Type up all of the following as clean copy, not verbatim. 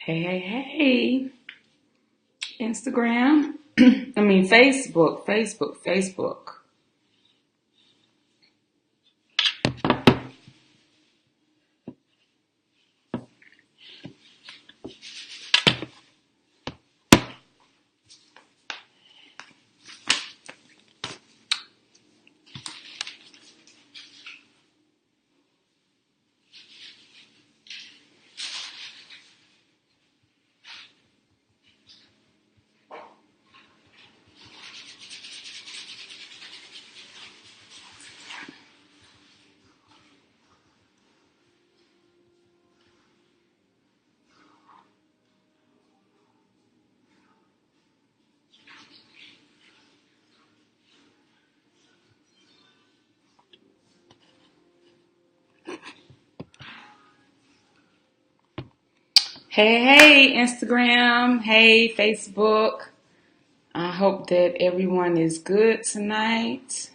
Hey, hey, hey. Instagram. Facebook. Hey, hey, Instagram. Hey, Facebook. I hope that everyone is good tonight.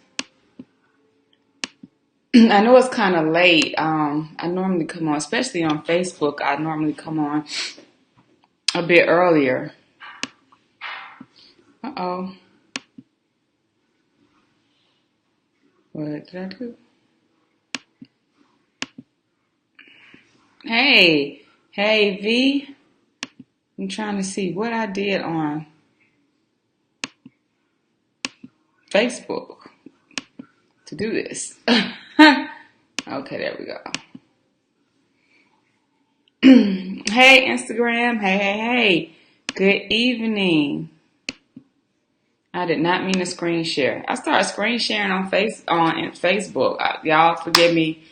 I know it's kind of late. I normally come on, especially on Facebook, I normally come on a bit earlier. Uh-oh. What did I do? Hey, V. I'm trying to see what I did on Facebook to do this. Okay, there we go. Hey, Instagram. Hey. Good evening. I did not mean to screen share. I started screen sharing on Facebook. Y'all forgive me.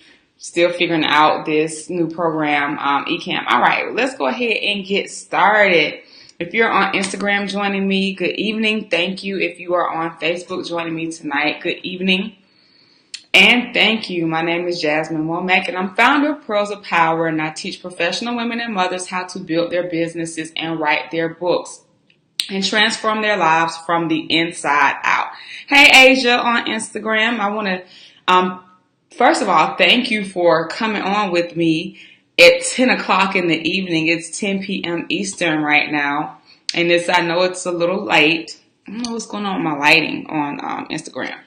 Still figuring out this new program, Ecamm. All right, let's go ahead and get started. If you're on Instagram joining me, good evening. Thank you. If you are on Facebook joining me tonight, good evening. And thank you. My name is Jasmine Womack, and I'm founder of Pearls of Power, and I teach professional women and mothers how to build their businesses and write their books and transform their lives from the inside out. Hey, Asia on Instagram. I want to, first of all, thank you for coming on with me at 10 o'clock in the evening. It's 10 p.m. Eastern right now. And I know it's a little late. I don't know what's going on with my lighting on Instagram.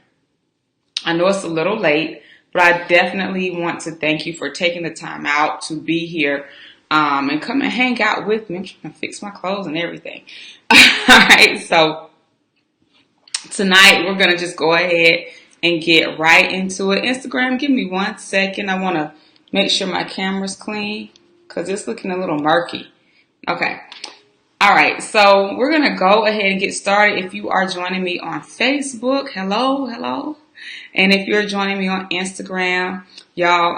I know it's a little late, but I definitely want to thank you for taking the time out to be here and come and hang out with me. I'm trying to fix my clothes and everything. All right, so tonight we're going to just go ahead and get right into it. Instagram, give me 1 second. I want to make sure my camera's clean because it's looking a little murky. Okay. All right, so we're going to go ahead and get started. If you are joining me on Facebook, hello. And if you're joining me on Instagram, y'all,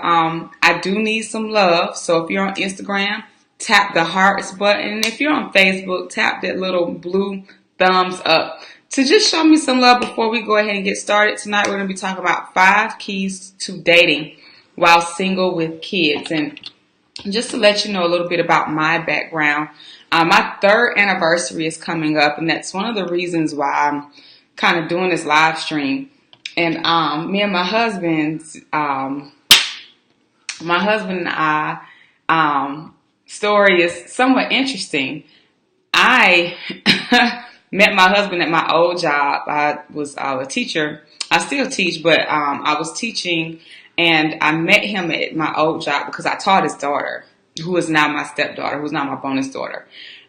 I do need some love. So if you're on Instagram, tap the hearts button. And if you're on Facebook, tap that little blue thumbs up to just show me some love before we go ahead and get started. Tonight, we're going to be talking about 5 keys to dating while single with kids. And just to let you know a little bit about my background, my 3rd anniversary is coming up, and that's one of the reasons why I'm kind of doing this live stream. And me and my husband and I, story is somewhat interesting. I met my husband at my old job. I was a teacher. I still teach, but I was teaching, and I met him at my old job because I taught his daughter, who is now my stepdaughter, who's now my bonus daughter.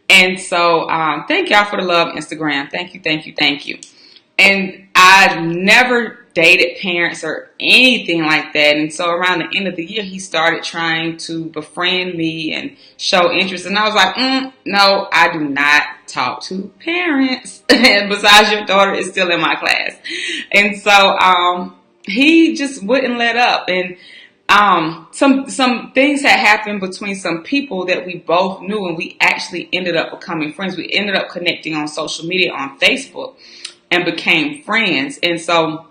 And so thank y'all for the love, Instagram. Thank you. And I never dated parents or anything like that. And so around the end of the year, he started trying to befriend me and show interest. And I was like, no, I do not talk to parents. And besides, your daughter is still in my class. And so he just wouldn't let up. And some things had happened between some people that we both knew, and we actually ended up becoming friends. We ended up connecting on social media on Facebook and became friends. And so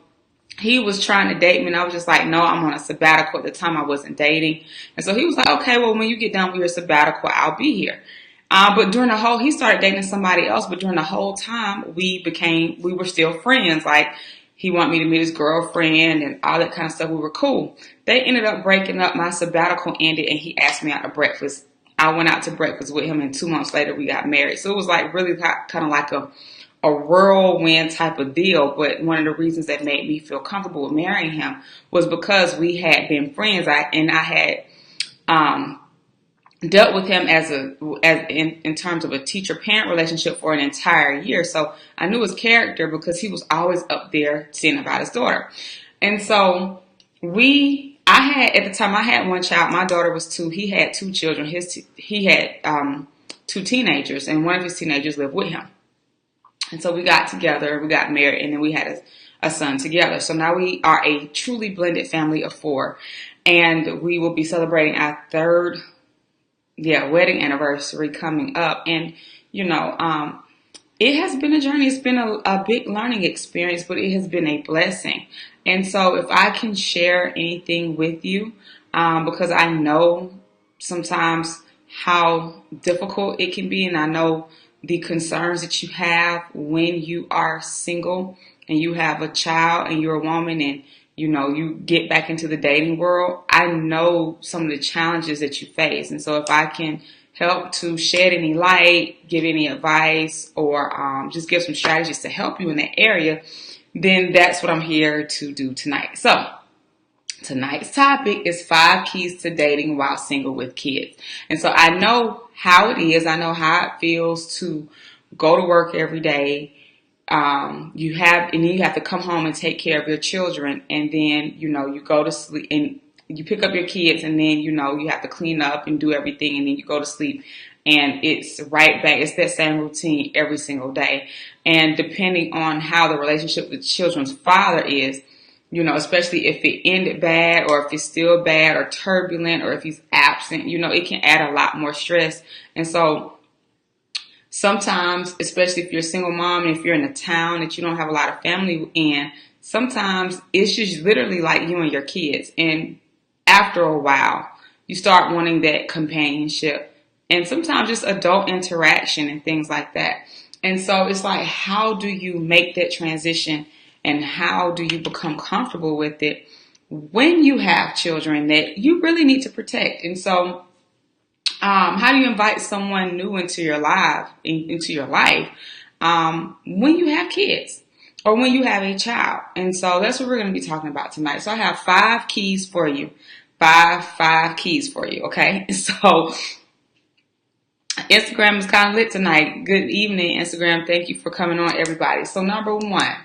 he was trying to date me, and I was just like, no, I'm on a sabbatical. At the time, I wasn't dating. And so he was like, okay, well, when you get done with your sabbatical, I'll be here. But during he started dating somebody else, but during the whole time, we were still friends. Like, he wanted me to meet his girlfriend and all that kind of stuff. We were cool. They ended up breaking up. My sabbatical ended, and he asked me out to breakfast. I went out to breakfast with him, and 2 months later we got married. So it was like really kind of like a whirlwind type of deal. But one of the reasons that made me feel comfortable with marrying him was because we had been friends. I had dealt with him as in terms of a teacher-parent relationship for an entire year. So I knew his character because he was always up there seeing about his daughter. And so at the time I had one child. My daughter was 2. He had 2 children. He had 2 teenagers, and one of his teenagers lived with him. And so we got together, we got married, and then we had a son together. So now we are a truly blended family of 4, and we will be celebrating our 3rd wedding anniversary coming up. And, it has been a journey. It's been a big learning experience, but it has been a blessing. And so if I can share anything with you, because I know sometimes how difficult it can be, and I know the concerns that you have when you are single and you have a child and you're a woman and you get back into the dating world. I know some of the challenges that you face. And so if I can help to shed any light, give any advice, or just give some strategies to help you in that area, then that's what I'm here to do tonight. So tonight's topic is 5 keys to dating while single with kids. And so I know how it is. I know how it feels to go to work every day. You have to come home and take care of your children, and then you go to sleep and you pick up your kids, and then you have to clean up and do everything, and then you go to sleep, and it's right back. It's that same routine every single day. And depending on how the relationship with the children's father is, especially if it ended bad, or if it's still bad or turbulent, or if he's absent, it can add a lot more stress. And so sometimes, especially if you're a single mom and if you're in a town that you don't have a lot of family in, sometimes it's just literally like you and your kids. And after a while, you start wanting that companionship and sometimes just adult interaction and things like that. And so it's like, how do you make that transition, and how do you become comfortable with it when you have children that you really need to protect? And so how do you invite someone new into your life when you have kids or when you have a child? And so that's what we're going to be talking about tonight. So I have 5 keys for you. Five keys for you, okay? So Instagram is kind of lit tonight. Good evening, Instagram. Thank you for coming on, everybody. So number one.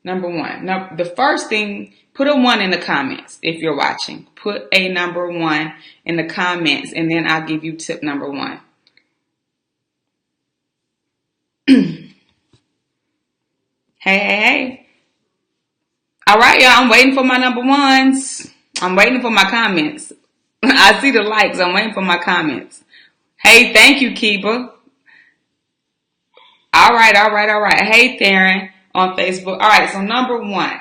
Now, the first thing, put a 1 in the comments if you're watching. Put a number 1 in the comments, and then I'll give you tip number 1. Hey. All right, y'all. I'm waiting for my number 1s. I'm waiting for my comments. I see the likes. I'm waiting for my comments. Hey, thank you, Kiba. All right. Hey, Theron on Facebook. All right, so number 1.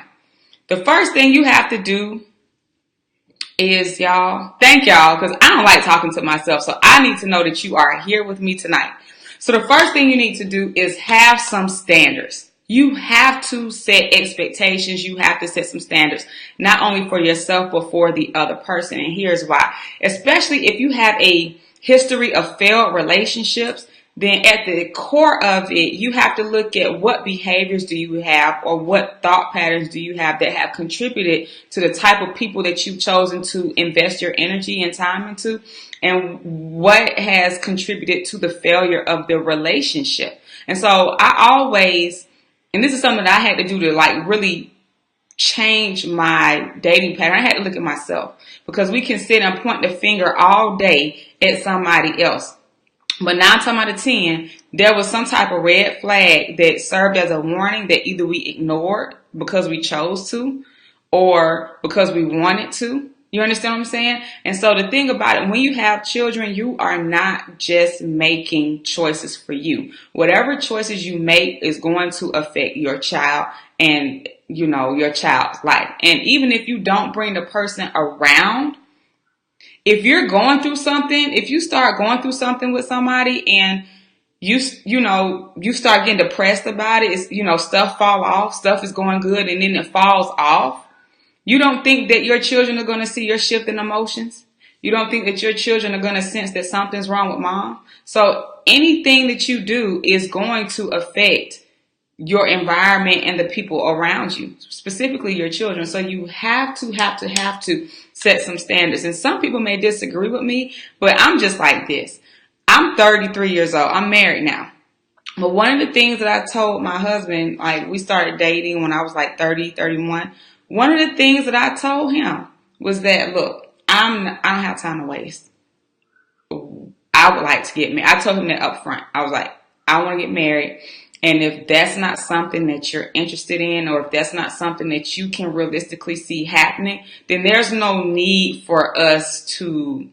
The first thing you have to do is, thank y'all, because I don't like talking to myself, so I need to know that you are here with me tonight. So the first thing you need to do is have some standards. You have to set expectations. You have to set some standards, not only for yourself, but for the other person. And here's why. Especially if you have a history of failed relationships, then at the core of it, you have to look at what behaviors do you have, or what thought patterns do you have that have contributed to the type of people that you've chosen to invest your energy and time into, and what has contributed to the failure of the relationship. And so and this is something that I had to do to really change my dating pattern. I had to look at myself, because we can sit and point the finger all day at somebody else. But 9 times out of 10, there was some type of red flag that served as a warning that either we ignored because we chose to, or because we wanted to. You understand what I'm saying? And so the thing about it, when you have children, you are not just making choices for you. Whatever choices you make is going to affect your child and, your child's life. And even if you don't bring the person around, if you're going through something, if you start going through something with somebody and you start getting depressed about it, it's, stuff fall off, stuff is going good, and then it falls off. You don't think that your children are going to see your shift in emotions? You don't think that your children are going to sense that something's wrong with mom? So anything that you do is going to affect your environment and the people around you, specifically your children. So you have to set some standards. And some people may disagree with me, but I'm just like this. I'm 33 years old. I'm married now. But one of the things that I told my husband, like we started dating when I was like 30, 31. One of the things that I told him was that, look, I don't have time to waste. I would like to get married. I told him that up front. I was like, I want to get married. And if that's not something that you're interested in, or if that's not something that you can realistically see happening, then there's no need for us to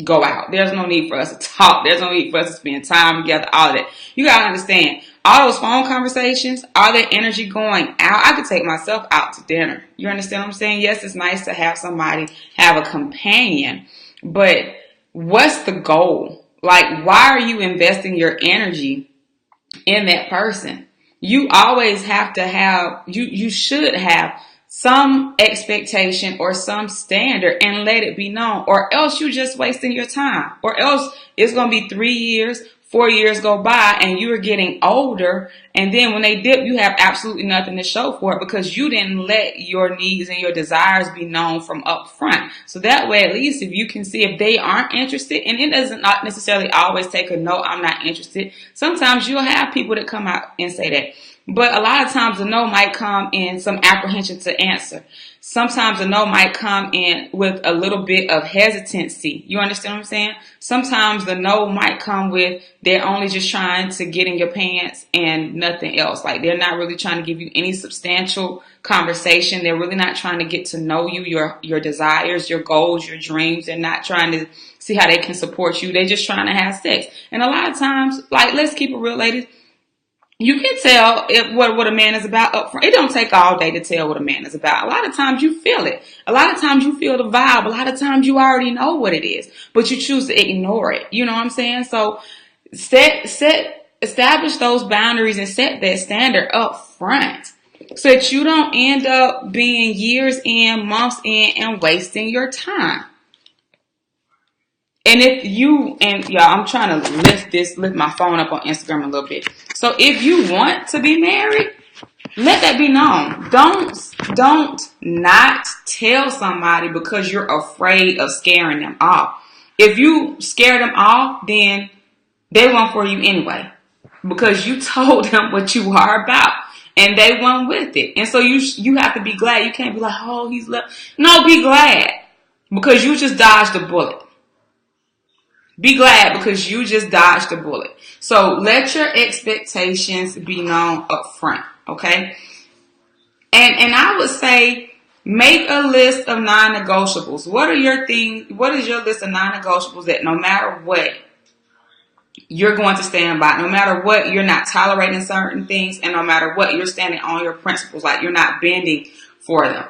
go out. There's no need for us to talk. There's no need for us to spend time together, all of that. You got to understand, all those phone conversations, all that energy going out, I could take myself out to dinner. You understand what I'm saying? Yes, it's nice to have somebody, have a companion, but what's the goal? Like, why are you investing your energy in that person? You always have to have, you should have some expectation or some standard and let it be known, or else you're just wasting your time, or else it's going to be 3 years, 4 years go by and you're getting older, and then when they dip, you have absolutely nothing to show for it because you didn't let your needs and your desires be known from up front. So that way, at least if you can see if they aren't interested, and it doesn't not necessarily always take a no, I'm not interested. Sometimes you'll have people that come out and say that. But a lot of times the no might come in some apprehension to answer. Sometimes the no might come in with a little bit of hesitancy. You understand what I'm saying? Sometimes the no might come with they're only just trying to get in your pants and nothing else. Like they're not really trying to give you any substantial conversation. They're really not trying to get to know you, your desires, your goals, your dreams. They're not trying to see how they can support you. They're just trying to have sex. And a lot of times, like, let's keep it real, ladies. You can tell what a man is about up front. It don't take all day to tell what a man is about. A lot of times you feel it. A lot of times you feel the vibe. A lot of times you already know what it is, but you choose to ignore it. You know what I'm saying? So establish those boundaries and set that standard up front so that you don't end up being years in, months in, and wasting your time. And if you, and y'all, I'm trying to lift my phone up on Instagram a little bit. So if you want to be married, let that be known. Don't not tell somebody because you're afraid of scaring them off. If you scare them off, then they won't for you anyway because you told them what you are about and they went with it. And so you have to be glad. You can't be like, oh, he's left. No, be glad because you just dodged a bullet. Be glad because you just dodged a bullet. So let your expectations be known up front, okay? And I would say make a list of non-negotiables. What is your list of non-negotiables that no matter what, you're going to stand by? No matter what, you're not tolerating certain things, and no matter what, you're standing on your principles, like you're not bending for them.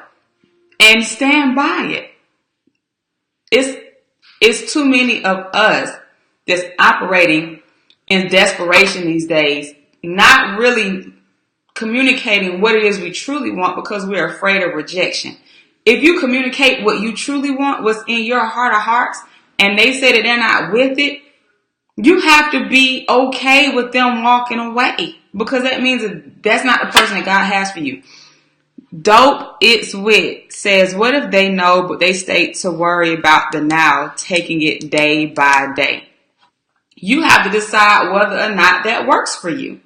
And stand by it. It's too many of us that's operating in desperation these days, not really communicating what it is we truly want because we're afraid of rejection. If you communicate what you truly want, what's in your heart of hearts, and they say that they're not with it, you have to be okay with them walking away because that means that that's not the person that God has for you. Dope It's Wit says, what if they know, but they stay to worry about the now, taking it day by day? You have to decide whether or not that works for you.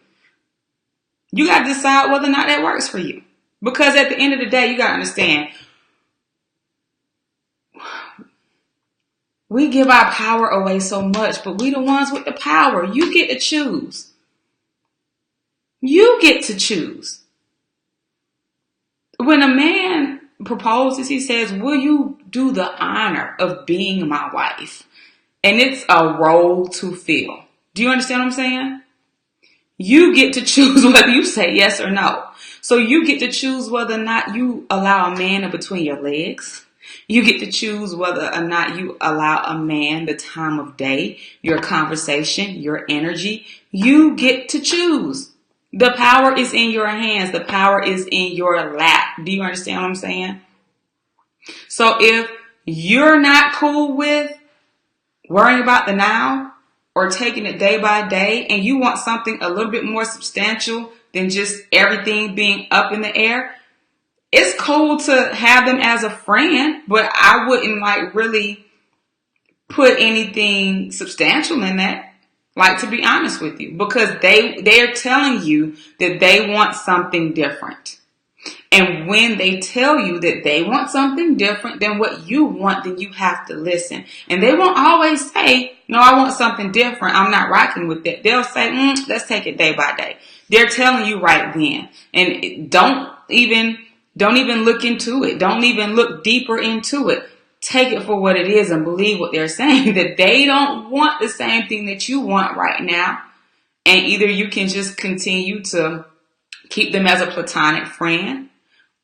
You got to decide whether or not that works for you. Because at the end of the day, you got to understand, we give our power away so much, but we the ones with the power. You get to choose. You get to choose. When a man proposes, he says, will you do the honor of being my wife? And it's a role to fill. Do you understand what I'm saying? You get to choose whether you say yes or no. So you get to choose whether or not you allow a man in between your legs. You get to choose whether or not you allow a man the time of day, your conversation, your energy. You get to choose. The power is in your hands. The power is in your lap. Do you understand what I'm saying? So if you're not cool with worrying about the now or taking it day by day, and you want something a little bit more substantial than just everything being up in the air, it's cool to have them as a friend, but I wouldn't like really put anything substantial in that. Like, to be honest with you, because they're telling you that they want something different. And when they tell you that they want something different than what you want, then you have to listen. And they won't always say, no, I want something different. I'm not rocking with that. They'll say, let's take it day by day. They're telling you right then. And don't even look into it. Don't even look deeper into it. Take it for what it is and believe what they're saying, that they don't want the same thing that you want right now. And either you can just continue to keep them as a platonic friend,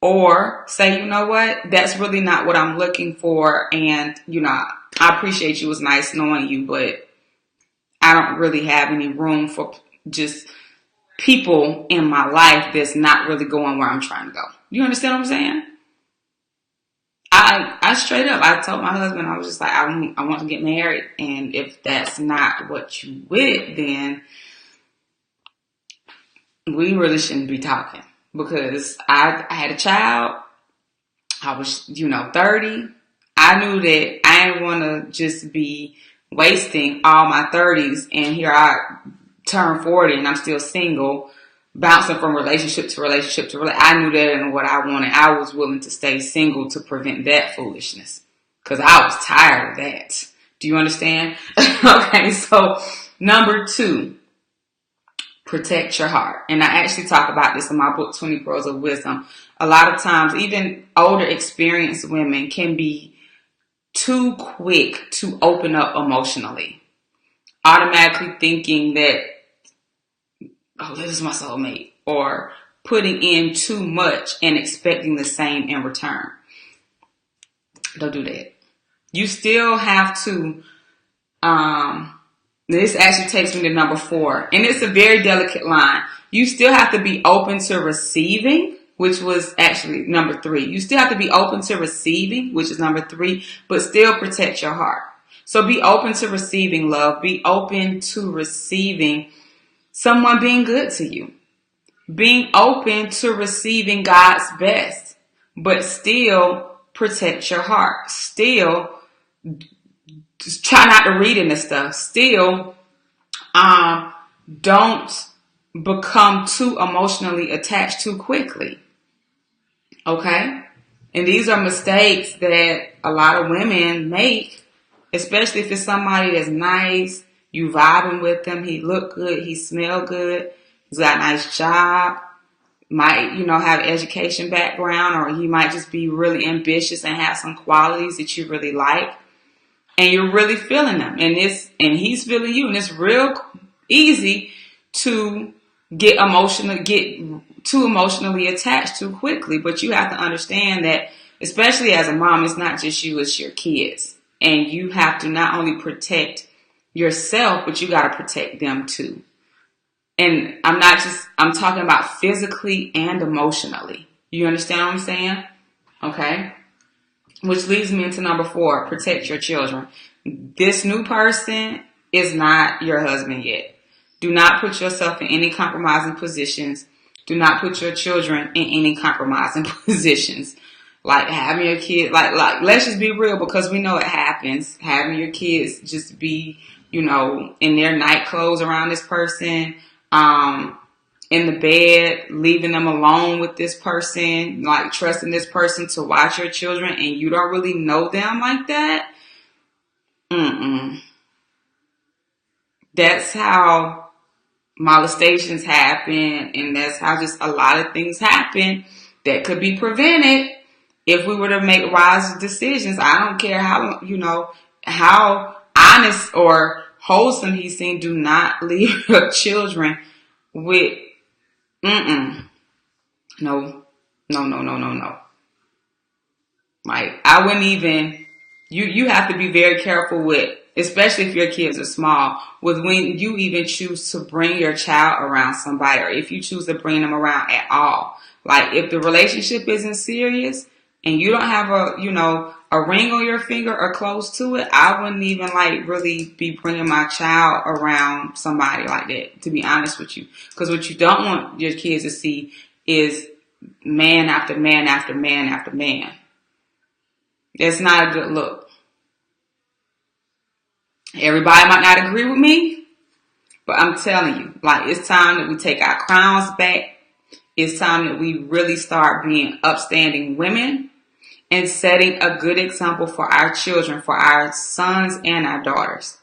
or say, you know what, that's really not what I'm looking for. And, I appreciate you. It was nice knowing you, but I don't really have any room for just people in my life that's not really going where I'm trying to go. You understand what I'm saying? I straight up, I told my husband, I was just like, I want to get married. And if that's not what you with, then we really shouldn't be talking. Because I had a child. I was, 30. I knew that I didn't want to just be wasting all my 30s. And here I turn 40 and I'm still single, bouncing from relationship to relationship to relationship. I knew that and what I wanted. I was willing to stay single to prevent that foolishness. Because I was tired of that. Do you understand? Okay, so number 2. Protect your heart. And I actually talk about this in my book, 20 Pearls of Wisdom. A lot of times, even older, experienced women can be too quick to open up emotionally, automatically thinking that, oh, this is my soulmate, or putting in too much and expecting the same in return. Don't do that. You still have to, this actually takes me to number 4, and it's a very delicate line. You still have to be open to receiving, which was actually number 3. You still have to be open to receiving, which is number 3, but still protect your heart. So be open to receiving love. Be open to receiving someone being good to you. Being open to receiving God's best, but still protect your heart. Still just try not to read into stuff. Still, don't become too emotionally attached too quickly. Okay? And these are mistakes that a lot of women make, especially if it's somebody that's nice, you vibing with them, he look good, he smell good, he's got a nice job, might, have education background, or he might just be really ambitious and have some qualities that you really like. And you're really feeling them, and he's feeling you, and it's real easy to get too emotionally attached too quickly. But you have to understand that, especially as a mom, it's not just you, it's your kids, and you have to not only protect yourself, but you got to protect them too. And I'm talking about physically and emotionally. You understand what I'm saying? Okay. Which leads me into number 4, protect your children. This new person is not your husband yet. Do not put yourself in any compromising positions. Do not put your children in any compromising positions. Like having your kids, like let's just be real, because we know it happens. Having your kids just be, in their night clothes around this person, in the bed, leaving them alone with this person, like trusting this person to watch your children, and you don't really know them like that. That's how molestations happen, and that's how just a lot of things happen that could be prevented if we were to make wise decisions. I don't care how honest or wholesome he seemed. Do not leave your children with No. Like, I wouldn't even, you have to be very careful with, especially if your kids are small, with when you even choose to bring your child around somebody, or if you choose to bring them around at all. Like, if the relationship isn't serious and you don't have a a ring on your finger or close to it, I wouldn't even like really be bringing my child around somebody like that, to be honest with you. Because what you don't want your kids to see is man after man after man after man. That's not a good look. Everybody might not agree with me, but I'm telling you, like, it's time that we take our crowns back. It's time that we really start being upstanding women and setting a good example for our children, for our sons and our daughters.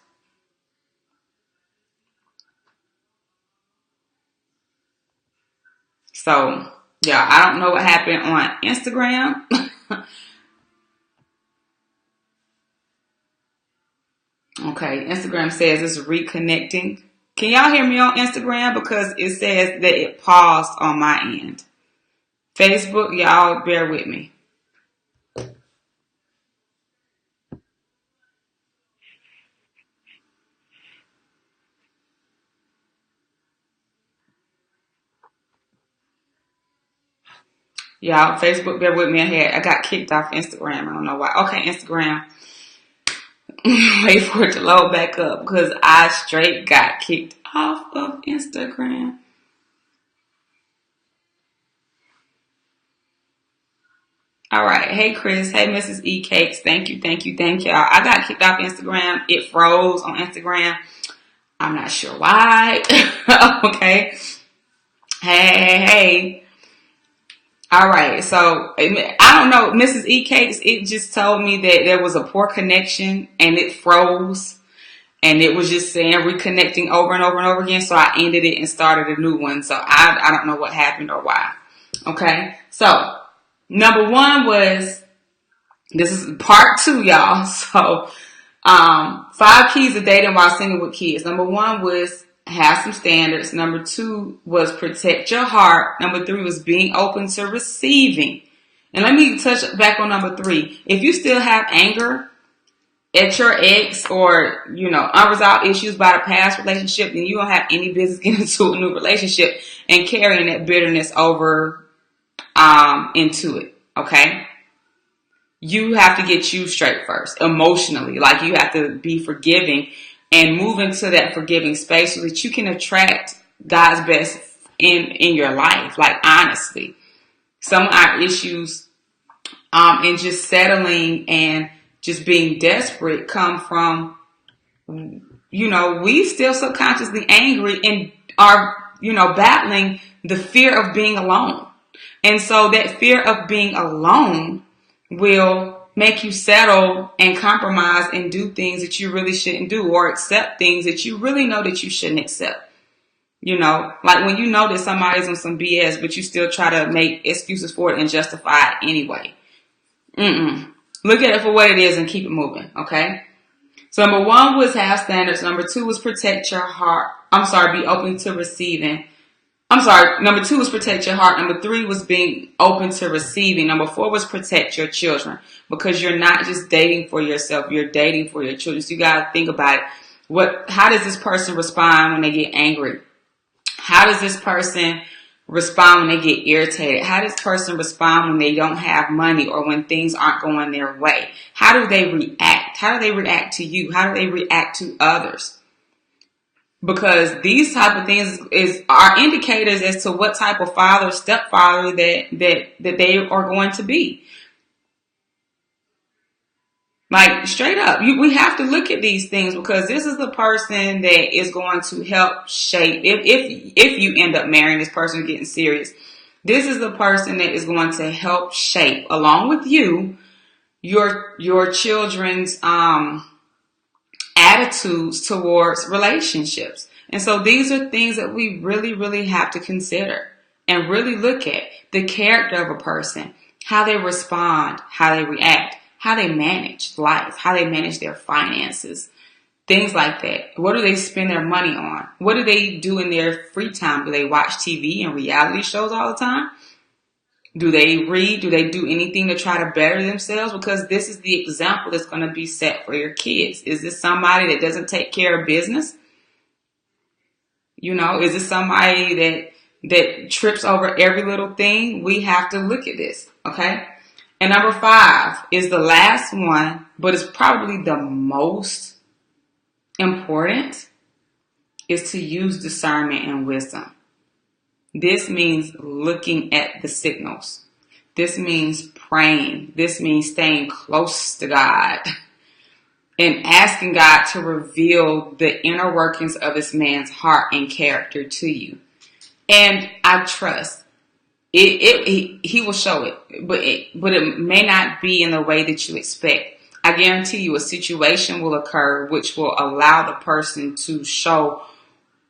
So, yeah, I don't know what happened on Instagram. Okay, Instagram says it's reconnecting. Can y'all hear me on Instagram? Because it says that it paused on my end. Facebook, y'all bear with me. Y'all, Facebook, bear with me. I got kicked off Instagram. I don't know why. Okay, Instagram. Wait for it to load back up because I straight got kicked off of Instagram. All right. Hey, Chris. Hey, Mrs. E Cakes. Thank you, thank you, thank y'all. I got kicked off Instagram. It froze on Instagram. I'm not sure why. Okay. Hey. All right. So I don't know, Mrs. E Cakes. It just told me that there was a poor connection and it froze, and it was just saying reconnecting over and over and over again. So I ended it and started a new one. So I don't know what happened or why. Okay. So number one was, this is part 2, y'all. So 5 keys to dating while single with kids. Number 1 was have some standards. Number 2 was protect your heart. Number 3 was being open to receiving. And let me touch back on number 3. If you still have anger at your ex or, unresolved issues by the past relationship, then you don't have any business getting into a new relationship and carrying that bitterness over into it. Okay? You have to get you straight first, emotionally. Like, you have to be forgiving and move into that forgiving space so that you can attract God's best in your life. Like, honestly, some of our issues and just settling and just being desperate come from, we still subconsciously angry and are, battling the fear of being alone. And so that fear of being alone will make you settle and compromise and do things that you really shouldn't do, or accept things that you really know that you shouldn't accept. Like when you know that somebody's on some BS, but you still try to make excuses for it and justify it anyway. Look at it for what it is and keep it moving, okay? So number 1 was have standards. Number 2 was protect your heart. Be open to receiving. Number 2 was protect your heart. Number 3 was being open to receiving. Number 4 was protect your children, because you're not just dating for yourself, you're dating for your children. So you got to think about it. How does this person respond when they get angry? How does this person respond when they get irritated? How does this person respond when they don't have money or when things aren't going their way? How do they react? How do they react to you? How do they react to others? Because these type of things are indicators as to what type of father, stepfather that they are going to be. Like, straight up, we have to look at these things, because this is the person that is going to help shape. If you end up marrying this person, getting serious, this is the person that is going to help shape, along with you, your children's attitudes towards relationships. And so these are things that we really, really have to consider and really look at. The character of a person, how they respond, how they react, how they manage life, how they manage their finances, things like that. What do they spend their money on? What do they do in their free time? Do they watch TV and reality shows all the time? Do they read? Do they do anything to try to better themselves? Because this is the example that's going to be set for your kids. Is this somebody that doesn't take care of business? Is this somebody that trips over every little thing? We have to look at this, okay? And number 5 is the last one, but it's probably the most important, is to use discernment and wisdom. This means looking at the signals. This means praying. This means staying close to God and asking God to reveal the inner workings of this man's heart and character to you. And I trust he will show it, but it may not be in the way that you expect. I guarantee you a situation will occur which will allow the person to show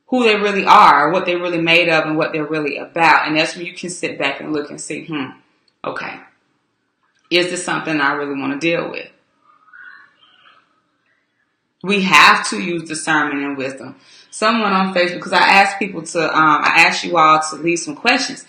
who they really are, what they're really made of, and what they're really about. And that's when you can sit back and look and see, okay, is this something I really want to deal with? We have to use discernment and wisdom. Someone on Facebook, because I asked people I asked you all to leave some questions.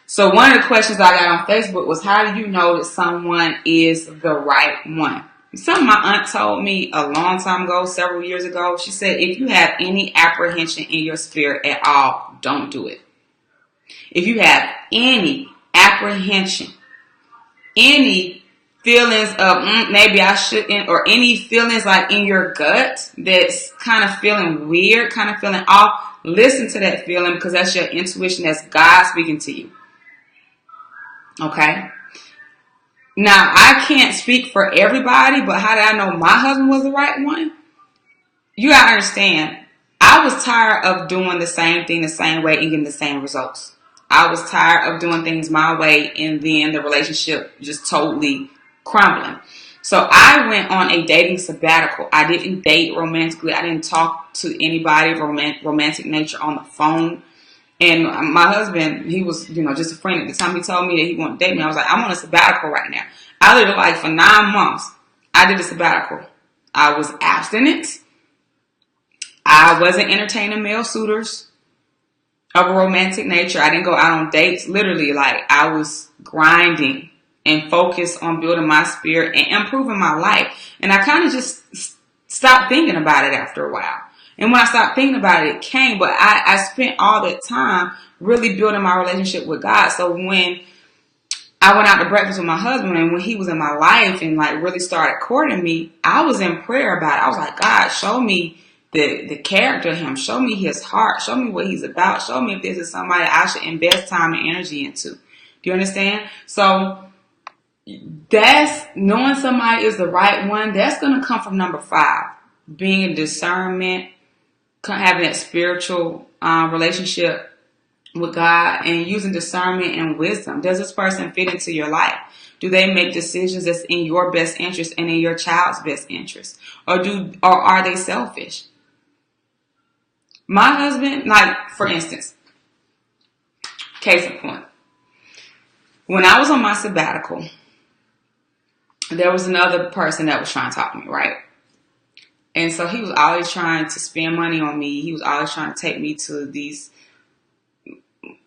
So one of the questions I got on Facebook was, how do you know that someone is the right one? Something my aunt told me a long time ago, several years ago. She said, if you have any apprehension in your spirit at all, don't do it. If you have any apprehension, any feelings of maybe I shouldn't, or any feelings like in your gut that's kind of feeling weird, kind of feeling off, listen to that feeling, because that's your intuition. That's God speaking to you. Okay? Now, I can't speak for everybody, but how did I know my husband was the right one? You gotta understand, I was tired of doing the same thing the same way and getting the same results. I was tired of doing things my way and then the relationship just totally crumbling. So I went on a dating sabbatical. I didn't date romantically. I didn't talk to anybody of romantic nature on the phone. And my husband, he was, just a friend. At the time he told me that he wanted to date me, I was like, I'm on a sabbatical right now. I lived like for 9 months. I did a sabbatical. I was abstinent. I wasn't entertaining male suitors of a romantic nature. I didn't go out on dates. Literally, like, I was grinding and focused on building my spirit and improving my life. And I kind of just stopped thinking about it after a while. And when I stopped thinking about it, it came. But I spent all that time really building my relationship with God. So when I went out to breakfast with my husband, and when he was in my life and like really started courting me, I was in prayer about it. I was like, God, show me the character of him. Show me his heart. Show me what he's about. Show me if this is somebody I should invest time and energy into. Do you understand? So that's knowing somebody is the right one. That's going to come from number 5, being a discernment, having that spiritual relationship with God, and using discernment and wisdom. Does this person fit into your life? Do they make decisions that's in your best interest and in your child's best interest? Or are they selfish? My husband, like, for instance, case in point, when I was on my sabbatical, there was another person that was trying to talk to me, right? And so he was always trying to spend money on me. He was always trying to take me to these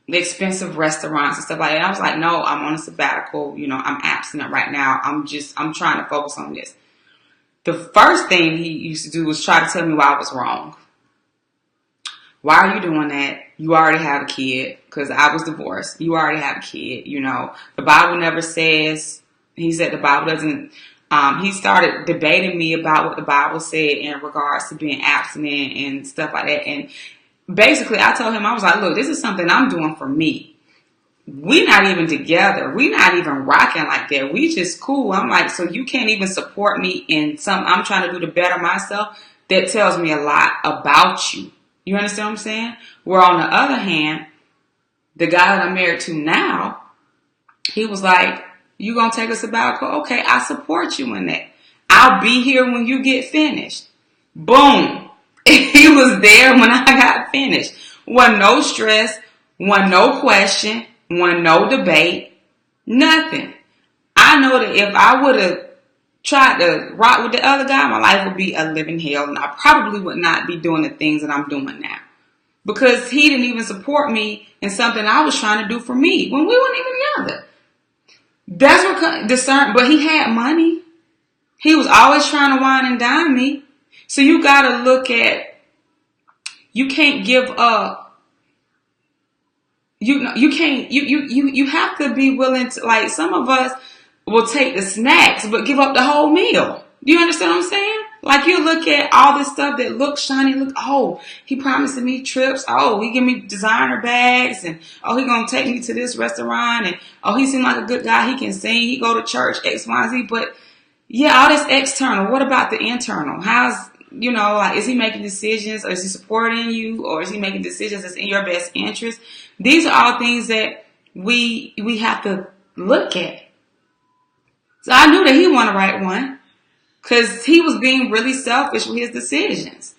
expensive restaurants and stuff like that. And I was like, no, I'm on a sabbatical. I'm abstinent right now. I'm trying to focus on this. The first thing he used to do was try to tell me why I was wrong. Why are you doing that? You already have a kid, because I was divorced. You already have a kid. The Bible never says, he said the Bible doesn't. He started debating me about what the Bible said in regards to being abstinent and stuff like that. And basically, I told him, I was like, look, this is something I'm doing for me. We're not even together. We're not even rocking like that. We just cool. I'm like, so you can't even support me in something I'm trying to do to better myself? That tells me a lot about you. You understand what I'm saying? Where on the other hand, the guy that I'm married to now, he was like, you gonna take a sabbatical? Okay, I support you in that. I'll be here when you get finished. Boom. He was there when I got finished. Wasn't no stress, wasn't no question, wasn't no debate, nothing. I know that if I would have tried to rock with the other guy, my life would be a living hell, and I probably would not be doing the things that I'm doing now. Because he didn't even support me in something I was trying to do for me when we weren't even together. That's what discern. But he had money. He was always trying to wine and dine me. So you gotta look at. You can't give up. You can't. You have to be willing to. Like, some of us, will take the snacks but give up the whole meal. Do you understand what I'm saying? Like, you look at all this stuff that looks shiny, he promising me trips. Oh, he give me designer bags, and he gonna take me to this restaurant, and he seemed like a good guy. He can sing. He go to church, X, Y, Z. But yeah, all this external. What about the internal? Is he making decisions, or is he supporting you, or is he making decisions that's in your best interest? These are all things that we have to look at. So I knew that he wasn't the right one, because he was being really selfish with his decisions.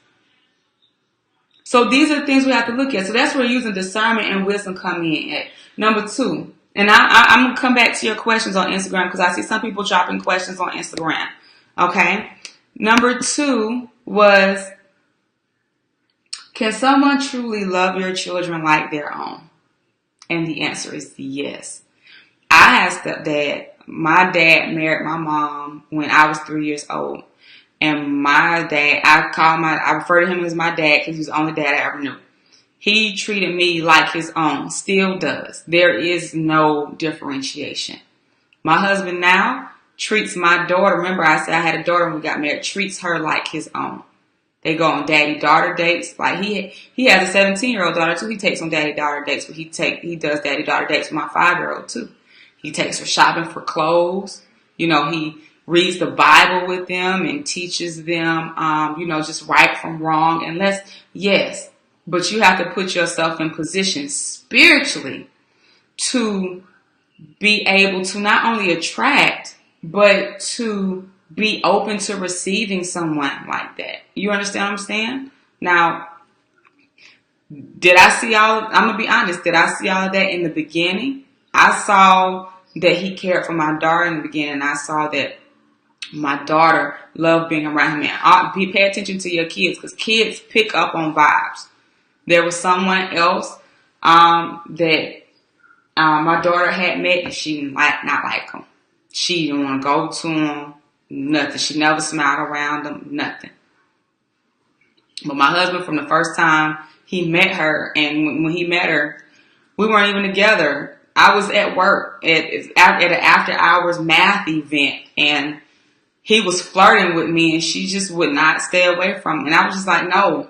So these are the things we have to look at. So that's where using discernment and wisdom come in at. Number 2, and I'm going to come back to your questions on Instagram, because I see some people dropping questions on Instagram. Okay? Number 2 was, can someone truly love your children like their own? And the answer is yes. I had a stepdad. My dad married my mom when I was 3 years old. And my dad, I refer to him as my dad because he was the only dad I ever knew. He treated me like his own, still does. There is no differentiation. My husband now treats my daughter, remember I said I had a daughter when we got married, treats her like his own. They go on daddy-daughter dates. Like, he has a 17-year-old daughter too. He takes on daddy-daughter dates, but he does daddy-daughter dates with my 5-year-old too. He takes her shopping for clothes. He reads the Bible with them and teaches them, just right from wrong. Yes, but you have to put yourself in position spiritually to be able to not only attract, but to be open to receiving someone like that. You understand what I'm saying? Now, I'm going to be honest, did I see all of that in the beginning? I saw that he cared for my daughter in the beginning. I saw that my daughter loved being around him. And pay attention to your kids, because kids pick up on vibes. There was someone else that my daughter had met, and she did not like him. She didn't want to go to him, nothing. She never smiled around him, nothing. But my husband, from the first time he met her, and when he met her, we weren't even together. I was at work at an after hours math event, and he was flirting with me, and she just would not stay away from him. And I was just like, no,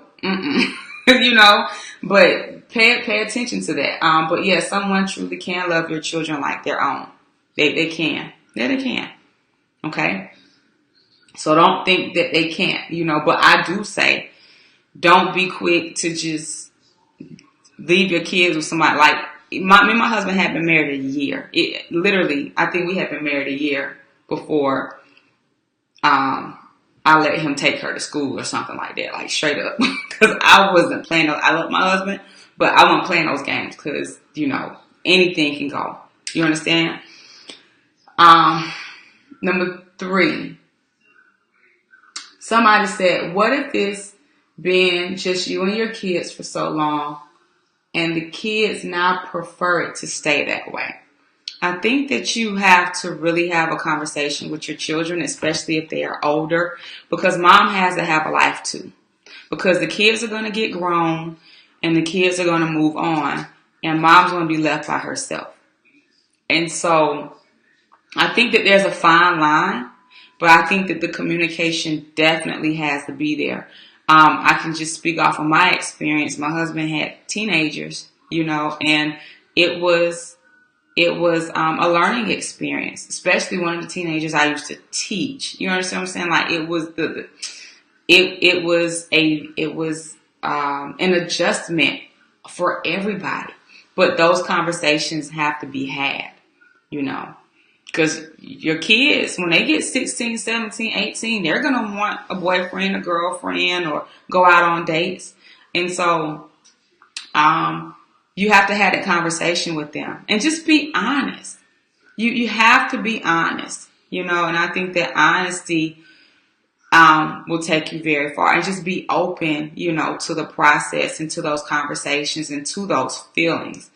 but pay attention to that. But yeah, someone truly can love your children like their own. They can. Yeah, they can. Okay. So don't think that they can't, but I do say, don't be quick to just leave your kids with somebody. Like, me and my husband had been married a year. Literally, I think we had been married a year before I let him take her to school or something like that, like straight up. Because I wasn't playing. I love my husband, but I wasn't playing those games because, anything can go. You understand? Number 3. Somebody said, what if it's been just you and your kids for so long, and the kids now prefer it to stay that way? I think that you have to really have a conversation with your children, especially if they are older, because mom has to have a life too. Because the kids are going to get grown, and the kids are going to move on, and mom's going to be left by herself. And so I think that there's a fine line, but I think that the communication definitely has to be there. I can just speak off of my experience. My husband had teenagers, and it was a learning experience, especially one of the teenagers I used to teach. You understand what I'm saying? Like, it was an adjustment for everybody. But those conversations have to be had, because your kids, when they get 16, 17, 18, they're going to want a boyfriend, a girlfriend, or go out on dates. And so you have to have that conversation with them and just be honest. You have to be honest, and I think that honesty will take you very far. And just be open, to the process and to those conversations and to those feelings,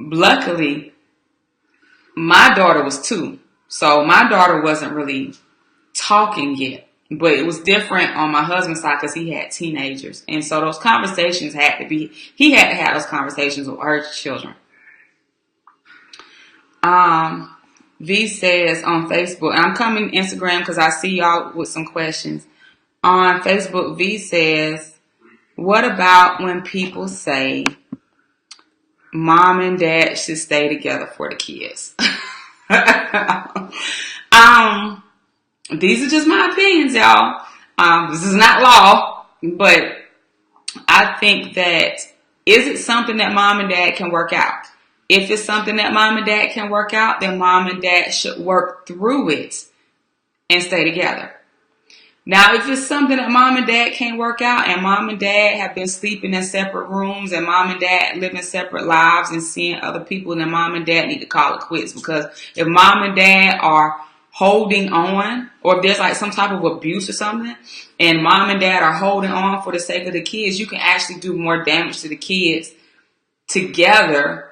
Luckily, my daughter was 2, so my daughter wasn't really talking yet. But it was different on my husband's side because he had teenagers. And so those conversations he had to have those conversations with our children. V says on Facebook, and I'm coming to Instagram because I see y'all with some questions. On Facebook, V says, what about when people say mom and dad should stay together for the kids? These are just my opinions, y'all. This is not law, but I think that, is it something that mom and dad can work out? If it's something that mom and dad can work out, then mom and dad should work through it and stay together. Now, if it's something that mom and dad can't work out, and mom and dad have been sleeping in separate rooms, and mom and dad living separate lives and seeing other people, then mom and dad need to call it quits. Because if mom and dad are holding on, or if there's like some type of abuse or something, and mom and dad are holding on for the sake of the kids, you can actually do more damage to the kids together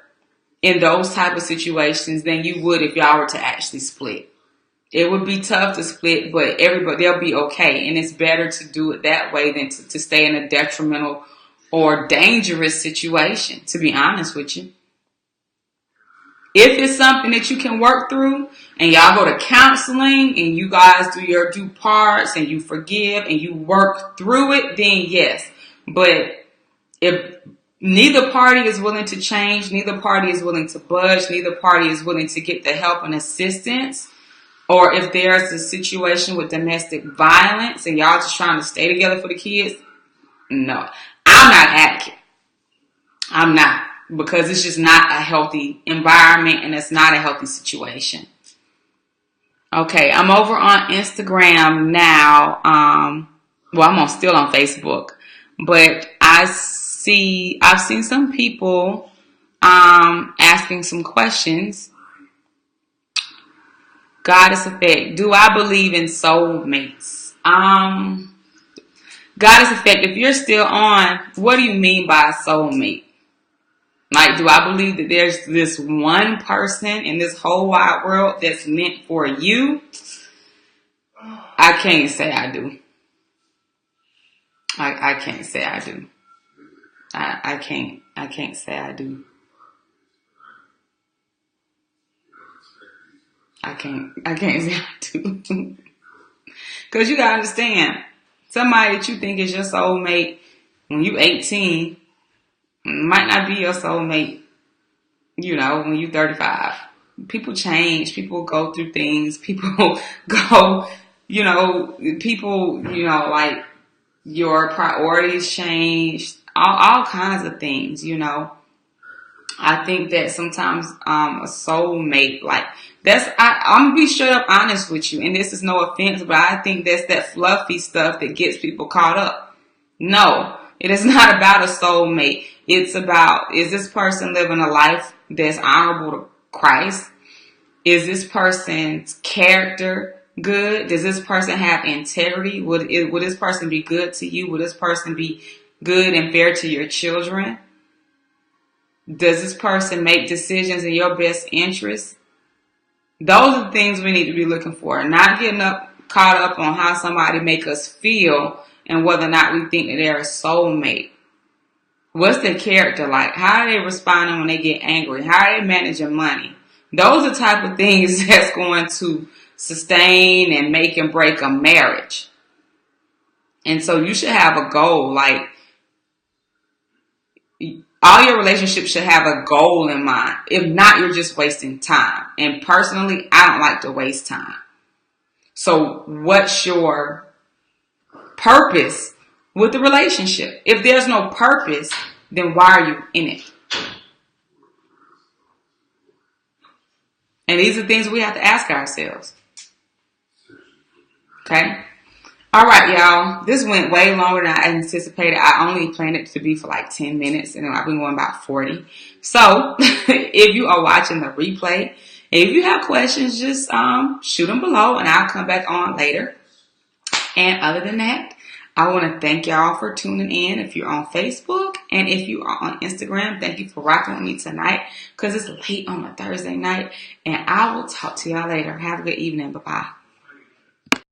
in those type of situations than you would if y'all were to actually split. It would be tough to split, but they'll be okay. And it's better to do it that way than to stay in a detrimental or dangerous situation, to be honest with you. If it's something that you can work through and y'all go to counseling and you guys do your due parts and you forgive and you work through it, then yes. But if neither party is willing to change, neither party is willing to budge, neither party is willing to get the help and assistance, or if there's a situation with domestic violence and y'all just trying to stay together for the kids, no. I'm not an advocate. I'm not. Because it's just not a healthy environment and it's not a healthy situation. Okay, I'm over on Instagram now. I'm still on Facebook. But I've seen some people asking some questions. Goddess Effect. Do I believe in soulmates? Goddess Effect, if you're still on, what do you mean by a soulmate? Like, do I believe that there's this one person in this whole wide world that's meant for you? I can't say I do. I can't say I do. I can't say I do. I can't say I do. Because you gotta understand, somebody that you think is your soulmate when you 18 might not be your soulmate, when you're 35. People change. People go through things. People go, like your priorities change. All kinds of things, I think that sometimes a soulmate, like, I'm going to be straight up honest with you, and this is no offense, but I think that's that fluffy stuff that gets people caught up. No, it is not about a soulmate. It's about, is this person living a life that's honorable to Christ? Is this person's character good? Does this person have integrity? Would this person be good to you? Would this person be good and fair to your children? Does this person make decisions in your best interest? Those are the things we need to be looking for. Not getting caught up on how somebody make us feel and whether or not we think that they're a soulmate. What's their character like? How are they responding when they get angry? How are they managing money? Those are the type of things that's going to sustain and make and break a marriage. And so you should have a goal. Like, all your relationships should have a goal in mind. If not, you're just wasting time. And personally, I don't like to waste time. So what's your purpose with the relationship? If there's no purpose, then why are you in it? And these are things we have to ask ourselves. Okay? All right, y'all. This went way longer than I anticipated. I only planned it to be for like 10 minutes, and I've been going about 40. So, if you are watching the replay, if you have questions, just shoot them below, and I'll come back on later. And other than that, I want to thank y'all for tuning in. If you're on Facebook and if you are on Instagram, thank you for rocking with me tonight because it's late on a Thursday night. And I will talk to y'all later. Have a good evening. Bye-bye.